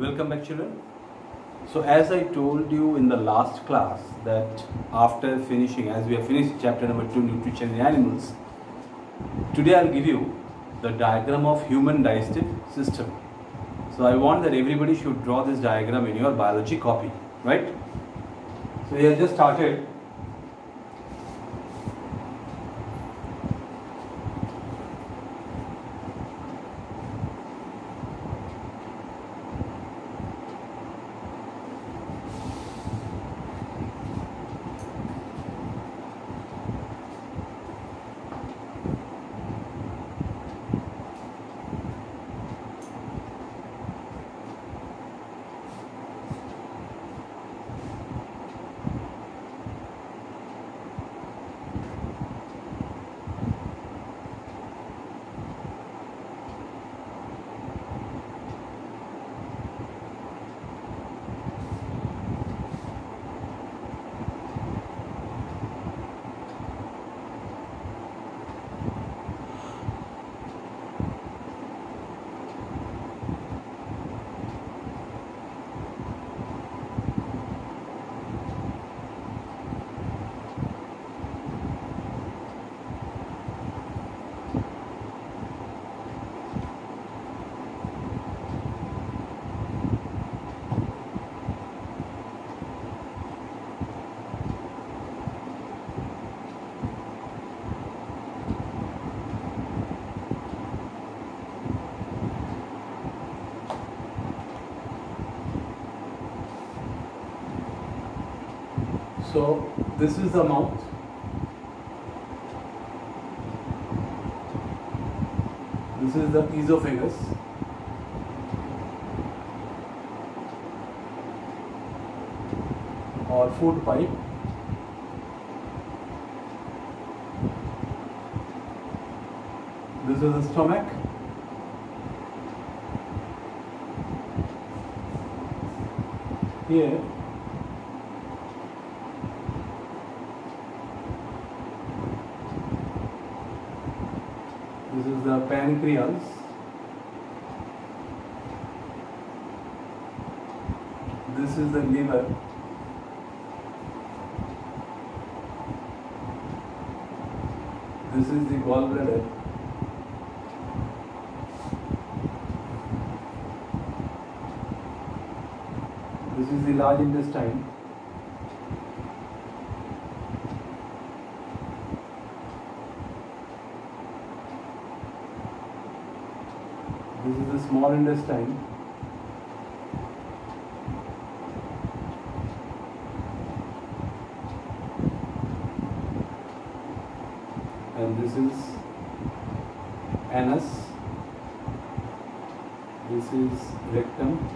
Welcome back, children. So as I told you in the last class that after finishing, as we have finished chapter number 2, nutrition in animals, today I'll give you the diagram of human digestive system. So I want that everybody should draw this diagram in your biology copy, right? So we have just started. So this is the mouth. This is the esophagus. Or food pipe. This is the stomach. Here this is the pancreas. This is the liver. This is the gallbladder. This is the large intestine. This is the small intestine. And this is anus. This is rectum.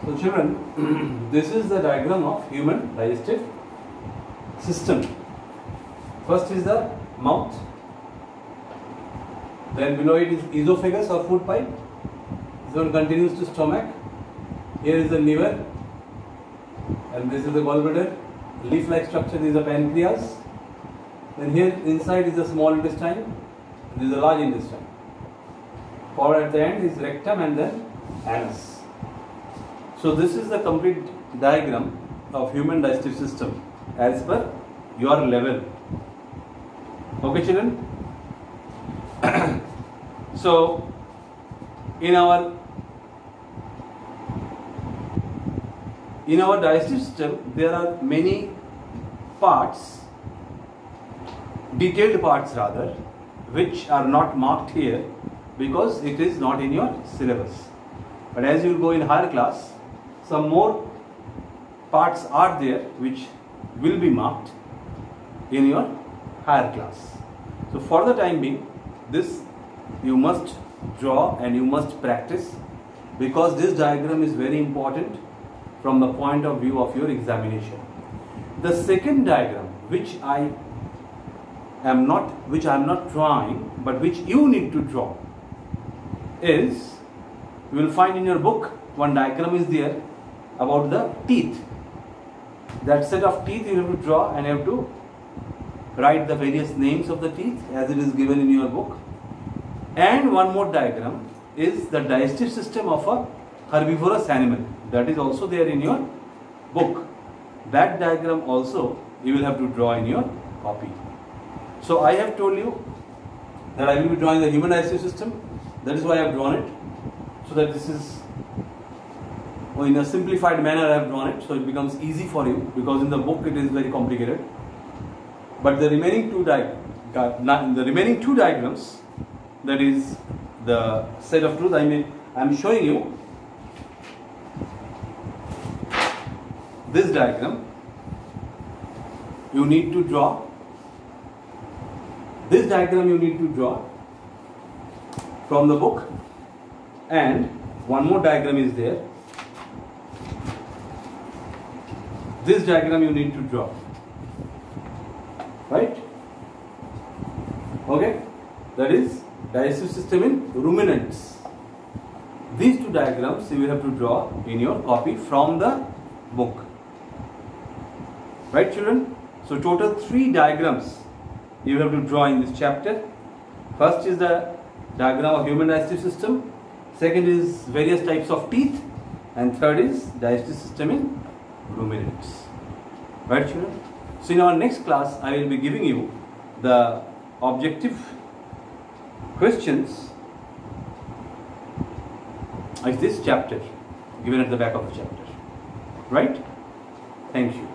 So children, this is the diagram of human digestive system. First is the mouth, then below it is esophagus or food pipe. This one continues to stomach. Here is the liver, and this is the gallbladder. Leaf-like structure is the pancreas. Then here inside is the small intestine, and this is the large intestine. Forward at the end is rectum and then anus. So this is the complete diagram of human digestive system as per your level. Okay, children? So in our digestive system there are many parts, detailed parts rather, which are not marked here because it is not in your syllabus. But as you will go in higher class, some more parts are there which will be marked in your higher class. So for the time being, this you must draw and you must practice, because this diagram is very important from the point of view of your examination. The second diagram, which I am not drawing, but which you need to draw, is, you will find in your book one diagram is there about the teeth. That set of teeth you have to draw, and you have to write the various names of the teeth as it is given in your book. And one more diagram is the digestive system of a herbivorous animal. That is also there in your book. That diagram also you will have to draw in your copy. So I have told you that I will be drawing the human digestive system. That is why I have drawn it. So that this is, in a simplified manner I have drawn it, so it becomes easy for you, because in the book it is very complicated. But the remaining two diagrams, that is the set of truth, I am showing you this diagram. You need to draw this diagram. You need to draw from the book, and one more diagram is there. This diagram you need to draw, right? Okay, that is digestive system in ruminants. These two diagrams you will have to draw in your copy from the book, right, children? So total 3 diagrams you have to draw in this chapter. First is the diagram of human digestive system, second is various types of teeth, and third is digestive system in ruminants. Right, children? So in our next class I will be giving you the objective questions of this chapter given at the back of the chapter. Right? Thank you.